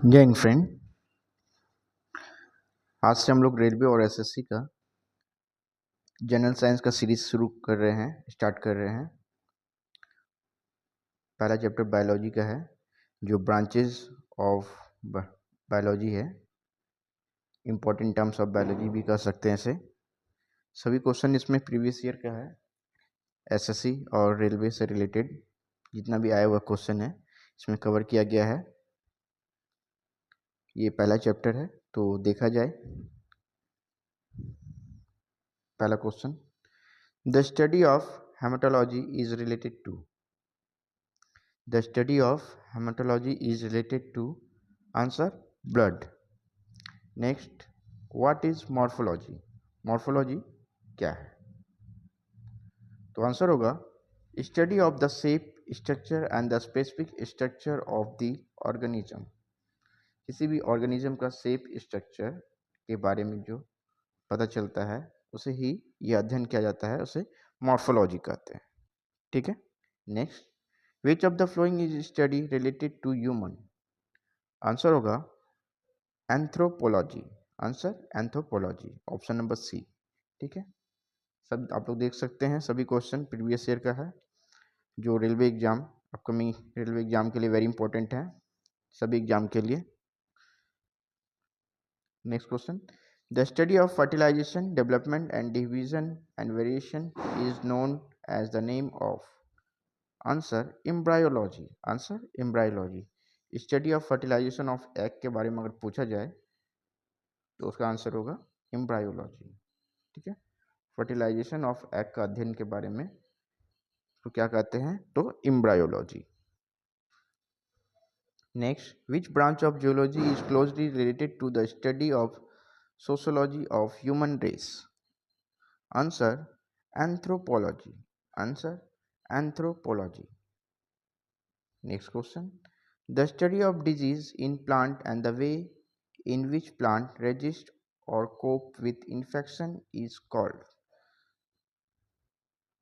जय हिंद फ्रेंड। आज से हम लोग रेलवे और एसएससी का जनरल साइंस का सीरीज स्टार्ट कर रहे हैं। पहला चैप्टर बायोलॉजी का है, जो ब्रांचेस ऑफ बायोलॉजी है। इम्पोर्टेंट टर्म्स ऑफ बायोलॉजी भी कह सकते हैं इसे। सभी क्वेश्चन इसमें प्रीवियस ईयर का है। एसएससी और रेलवे से रिलेटेड जितना भी आया हुआ क्वेश्चन है इसमें कवर किया गया है। ये पहला चैप्टर है, तो देखा जाए। पहला question, the study of hematology is related to. The study of hematology is related to answer blood. Next, what is morphology? Morphology क्या है? तो आंसर होगा study of the shape, structure and the specific structure of the organism. किसी भी organism का shape, structure के बारे में जो पता चलता है उसे ही यह अध्ययन किया जाता है, उसे मॉर्फोलॉजी कहते हैं। ठीक है। Next, Which of the following is study related to human? Answer होगा anthropology. Answer anthropology, option number C. ठीक है। सब आप लोग देख सकते हैं, सभी क्वेश्चन प्रीवियस ईयर का है, जो railway exam, upcoming railway exam के लिए वेरी इंपॉर्टेंट है, सभी एग्जाम के लिए। Next question, the study of fertilization, development and division and variation is known as the name of. Answer embryology. Answer embryology. Study of fertilization of egg के बारे में अगर पूछा जाए तो उसका आंसर होगा एम्ब्रायोलॉजी। ठीक है। फर्टिलाइजेशन ऑफ एग का अध्ययन के बारे में तो क्या कहते हैं, तो embryology. Next, which branch of geology is closely related to the study of sociology of human race. Answer anthropology. Answer anthropology. Next question, the study of disease in plant and the way in which plant resist or cope with infection is called।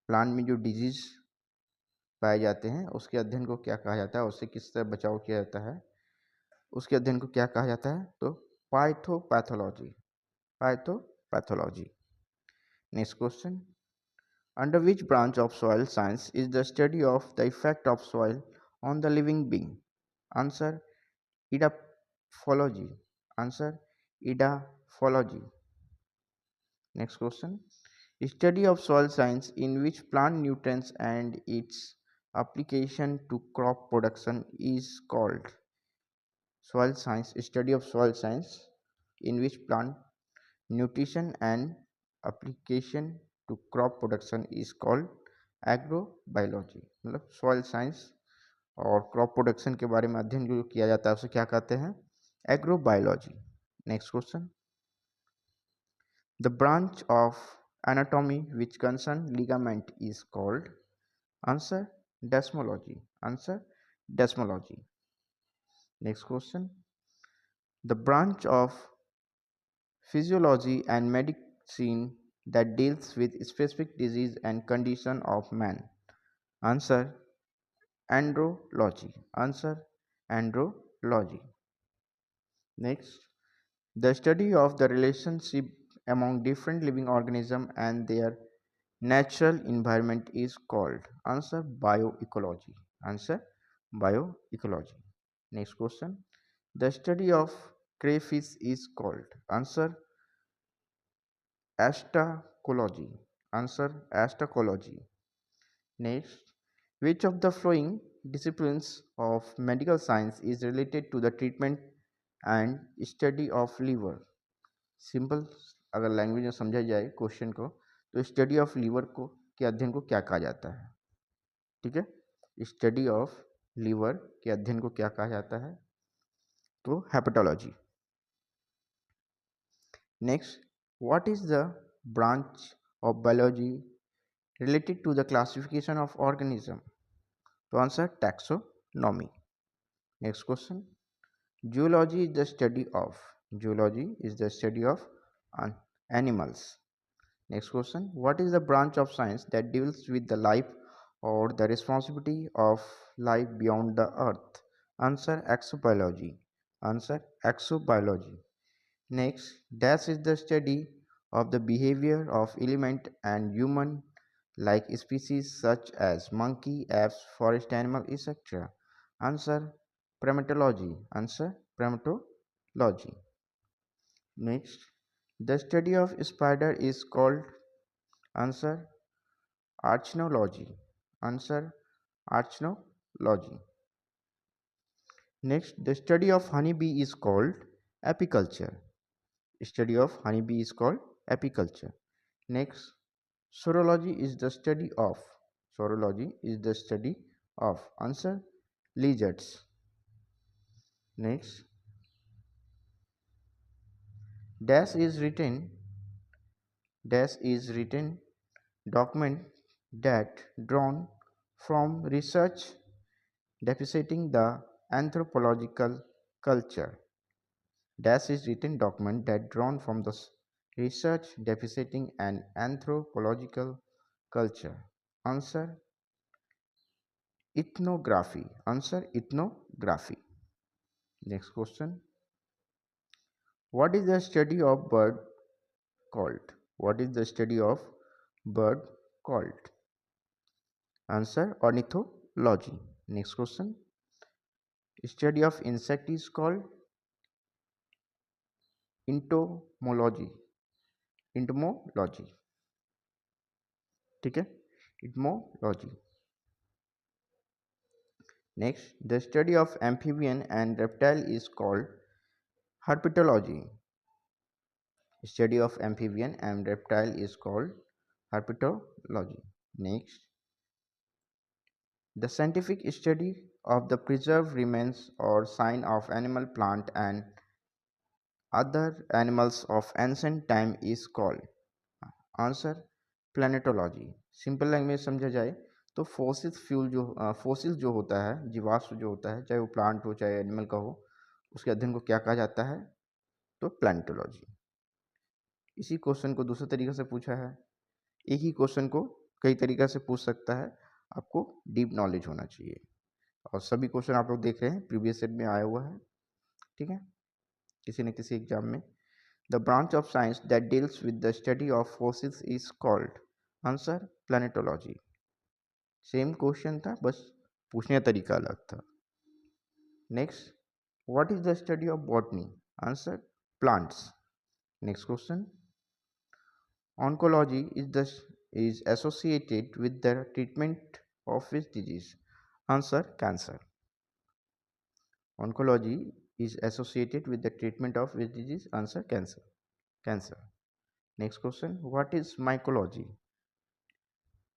Plant में जो disease पाए जाते हैं उसके अध्ययन को क्या कहा जाता है, उससे किस तरह बचाव किया जाता है, उसके अध्ययन को क्या कहा जाता है, तो phytopathology. Phytopathology. Next question, under which branch of soil science is the study of the effect of soil on the living being। Answer edaphology। Answer edaphology। Next question, study of soil science in which plant nutrients and its application to crop production is called। Soil science, study of soil science in which plant nutrition and application to crop production is called agrobiology। मतलब soil science और crop production के बारे में अध्ययन जो किया जाता है उसे क्या कहते हैं, agrobiology. Next question, the branch of anatomy which concern ligament is called. Answer desmology. Answer desmology. Next question, the branch of physiology and medicine that deals with specific disease and condition of man. Answer andrology. Answer andrology. Next, the study of the relationship among different living organisms and their natural environment is called। Answer bioecology। Answer bioecology। Next question, the study of crayfish is called। Answer astacology। Answer astacology। Next, which of the following disciplines of medical science is related to the treatment and study of liver। Simple अगर language में समझा जाए question को तो study of liver को के अध्ययन को क्या कहा जाता है। ठीक है, स्टडी ऑफ लीवर के अध्ययन को क्या कहा जाता है, तो hepatology. Next, what is the branch of biology related to the classification of organism। तो answer taxonomy. Next question, zoology is the study of। zoology is the study of animals। next question, what is the branch of science that deals with the life or the responsibility of life beyond the earth। Answer exobiology. Answer exobiology. Next, dash is the study of the behavior of element and human like species such as monkey, apes, forest animal, etc. Answer primatology. Answer primatology. Next, the study of spider is called answer arachnology. Answer arachnology. Next, the study of honeybee is called apiculture. Study of honeybee is called apiculture. Next, sorology is the study of. Sorology is the study of. Answer lizards. Next, dash is written. Dash is written document that drawn from research deficitating the anthropological culture. Dash is written document that drawn from the research deficitating an anthropological culture. Answer ethnography. Answer ethnography. Next question. What is the study of bird called? What is the study of bird called? Answer ornithology. Next question. Study of insect is called entomology. Entomology. ठीक है? Entomology. Next, the study of amphibian and reptile is called herpetology. Study of amphibian and reptile is called herpetology. Next, the scientific study of the preserved remains or sign of animal, plant and other animals of ancient time is called answer planetology. Simple language समझा जाए तो fossil जो होता है, जीवाश्म जो होता है, चाहे वो प्लांट हो चाहे एनिमल का हो, उसके अध्ययन को क्या कहा जाता है? तो प्लानिटोलॉजी. इसी क्वेश्चन को दूसरे तरीके से पूछा है. एक ही क्वेश्चन को कई तरीक़ा से पूछ सकता है. आपको डीप नॉलेज होना चाहिए और सभी क्वेश्चन आप लोग देख रहे हैं प्रीवियस सेट में आया हुआ है. ठीक है, किसी न किसी एग्जाम में. The branch of science that deals with the study of fossils is called answer planetology. Same question था, बस पूछने का तरीका अलग था. Next, what is the study of botany? Answer plants. Next question, oncology is associated with the treatment of which disease? Answer cancer. Oncology is associated with the treatment of which disease? Answer cancer. Next question, what is mycology?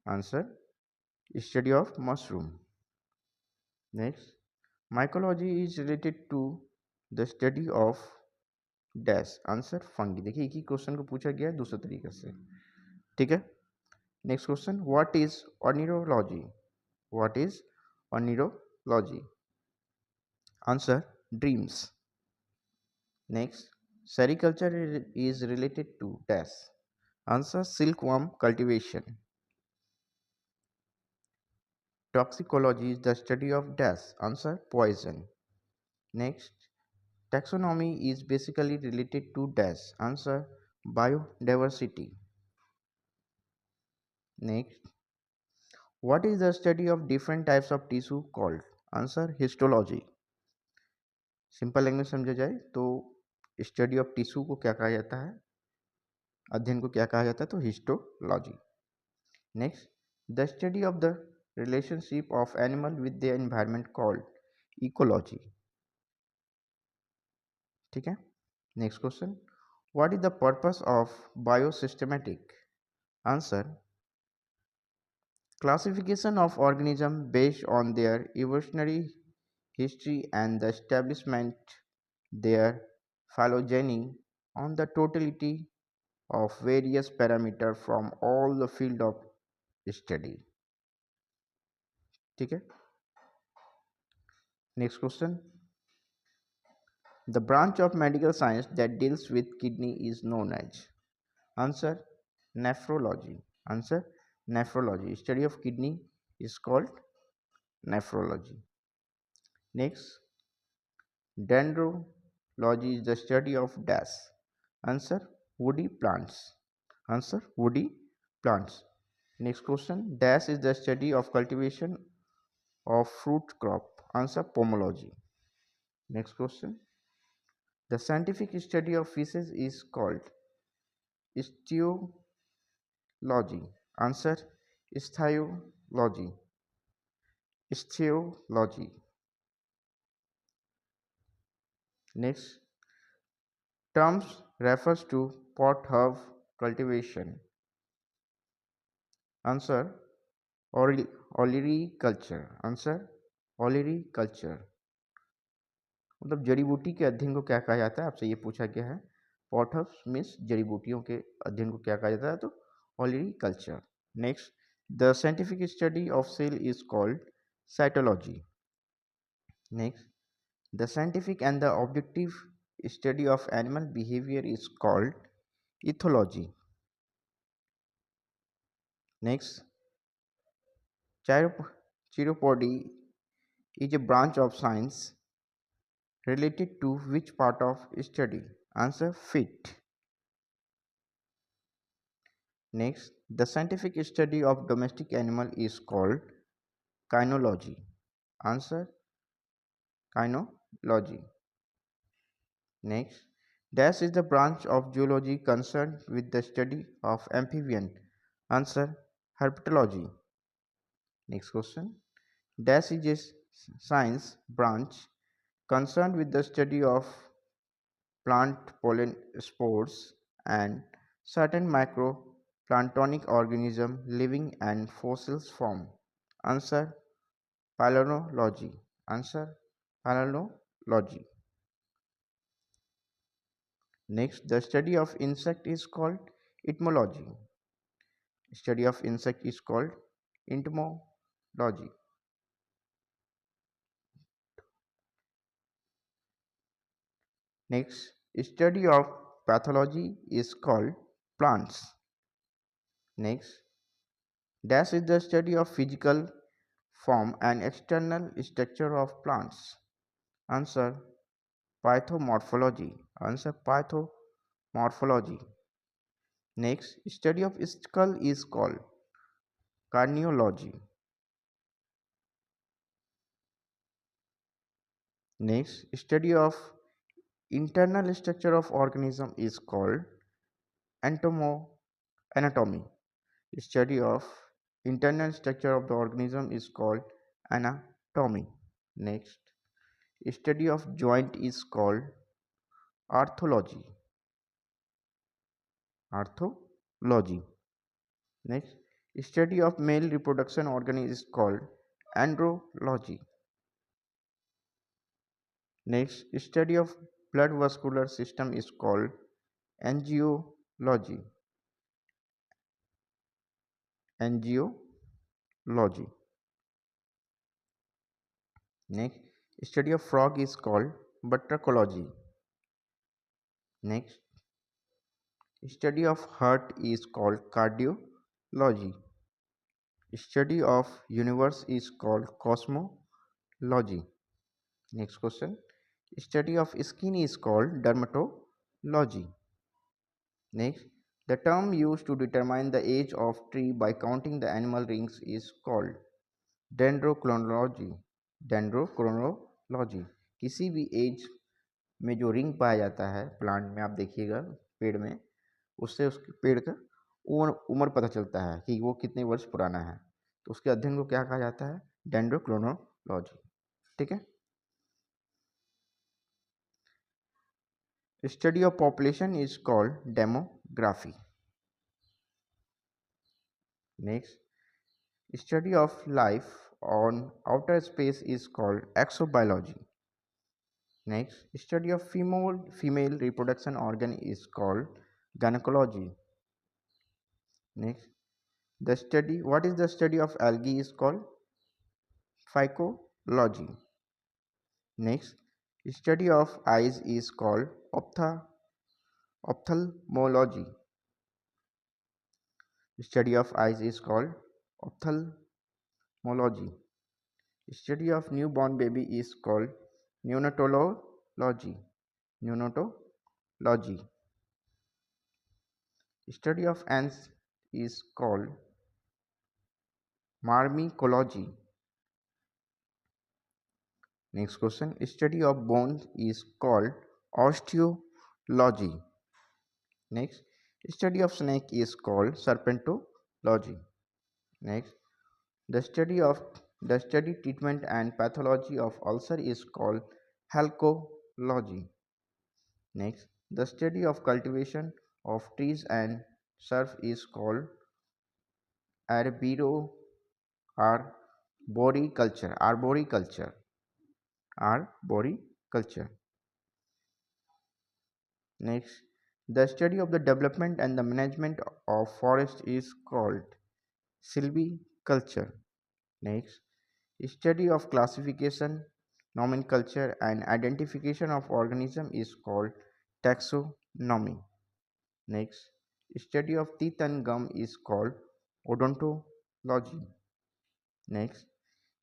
Answer study of mushroom. Next, mycology is related to the study of dash. Answer fungi. देखिए एक ही question को पूछा गया है दूसरे तरीके से. ठीक है. Next question, what is oneirology? What is oneirology? Answer dreams. Next, sericulture is related to dash. Answer silkworm cultivation. Toxicology is the study of dash. Answer poison. Next, taxonomy is basically related to dash. Answer biodiversity. Next, what is the study of different types of tissue called? Answer histology. Simple language समझा जाए तो study of tissue को क्या कहा जाता है? अध्ययन को क्या कहा जाता है? तो histology. Next, the study of the relationship of animal with the environment called ecology. ठीक है. Next question, what is the purpose of biosystematic? Answer classification of organisms based on their evolutionary history and the establishment their phylogeny on the totality of various parameters from all the field of study. ठीक है. Next question, the branch of medical science that deals with kidney is known as? Answer nephrology. Answer nephrology. Study of kidney is called nephrology. Next, Dendrology is the study of dash. Answer woody plants. Answer woody plants. Next question. Dash is the study of cultivation of fruit crop. Answer pomology. Next question. The scientific study of fishes is called osteology. Answer ichthyology. Ichthyology. Next, terms refers to pot herb cultivation. Answer olericulture. Answer olericulture. मतलब जड़ी बूटी के अध्ययन को क्या कहा जाता है, आपसे ये पूछा गया है. पॉट हर्ब्स मीन्स जड़ी बूटियों के अध्ययन को क्या कहा जाता है, तो olericulture. Next, the scientific study of cell is called cytology. Next, the scientific and the objective study of animal behaviour is called ethology. Next, chiropody is a branch of science related to which part of study? Answer feet. Next, the scientific study of domestic animal is called kynology. Answer kynology. Next, dash is the branch of zoology concerned with the study of amphibian. Answer herpetology. Next question. Dash is a science branch concerned with the study of plant pollen spores and certain microplanktonic organisms living and fossils form. Answer palynology. Answer palynology. Next, the study of insect is called entomology. Study of insect is called entomology. Next, study of pathology is called plants. Next, dash is the study of physical form and external structure of plants. Answer pythomorphology. Answer pythomorphology. Next, study of skull is called carniology. Next, study of internal structure of organism is called anatomy. Study of internal structure of the organism is called anatomy. Next, study of joint is called arthology. Arthology. Next, study of male reproduction organ is called andrology. Next, study of blood vascular system is called angiology. Angiology. Next, study of frog is called buttercology. Next, study of heart is called cardiology. Study of universe is called cosmology. Next question. Study of skin is called dermatology. Next, the term used to determine the age of tree by counting the animal rings is called dendrochronology. Dendrochronology. किसी भी as में जो ring पाया जाता है plant में, आप देखिएगा पेड़ में, उससे उसके पेड़ का उम्र पता चलता है कि वो कितने वर्ष पुराना है. तो उसके अध्ययन को क्या कहा जाता है? डेंड्रोक्रोनोलॉजी. ठीक है. Study of population is called demography. Next, study of life on outer space is called exobiology. Next, study of female reproduction organ is called gynecology. Next, what is the study of algae is called phycology. Next, study of eyes is called ophthalmology. Study of eyes is called ophthalmology. Study of newborn baby is called neonatology. neonatology. Neonatology. Study of ants is called myrmecology. Next question. Study of bones is called osteology. Next. Study of snake is called serpentology. Next. The study, treatment and pathology of ulcer is called halcology. Next, the study of cultivation of trees and shrubs is called arbiro arboriculture. Arboriculture. Next, the study of the development and the management of forest is called silviculture. Next, study of classification, nomenclature and identification of organism is called taxonomy. Next, study of teeth and gum is called odontology. Next,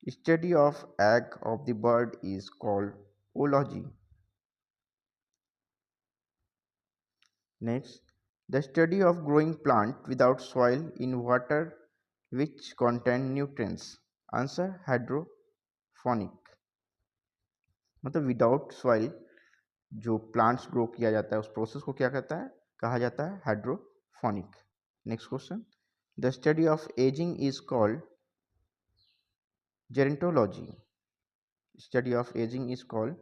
study of egg of the bird is called oology. Next, the study of growing plant without soil in water which contain nutrients. Answer hydroponic. मतलब without soil जो plants grow किया जाता है उस process को क्या कहता है, कहा जाता है hydroponic. Next question. The study of ageing is called gerontology. Study of aging is called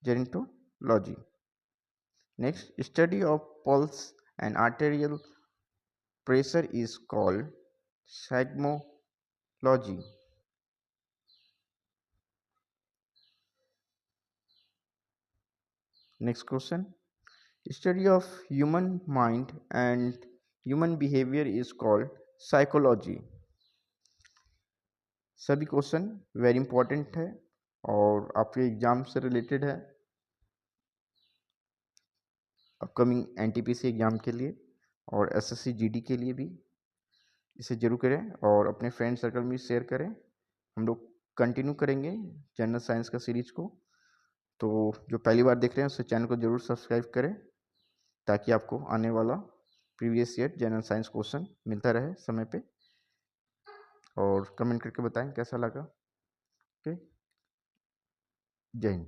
gerontology. Next, study of pulse and arterial pressure is called seismology. Next question. Study of human mind and human behavior is called psychology. सभी question very important है और आपके exam से related है upcoming NTPC exam के लिए और SSC GD के लिए भी. इसे जरूर करें और अपने फ्रेंड सर्कल में शेयर करें. हम लोग कंटिन्यू करेंगे जनरल साइंस का सीरीज को. तो जो पहली बार देख रहे हैं उससे चैनल को जरूर सब्सक्राइब करें ताकि आपको आने वाला previous year general science question मिलता रहे समय पे. और कमेंट करके बताएं कैसा लगा. ओके, जय हिंद.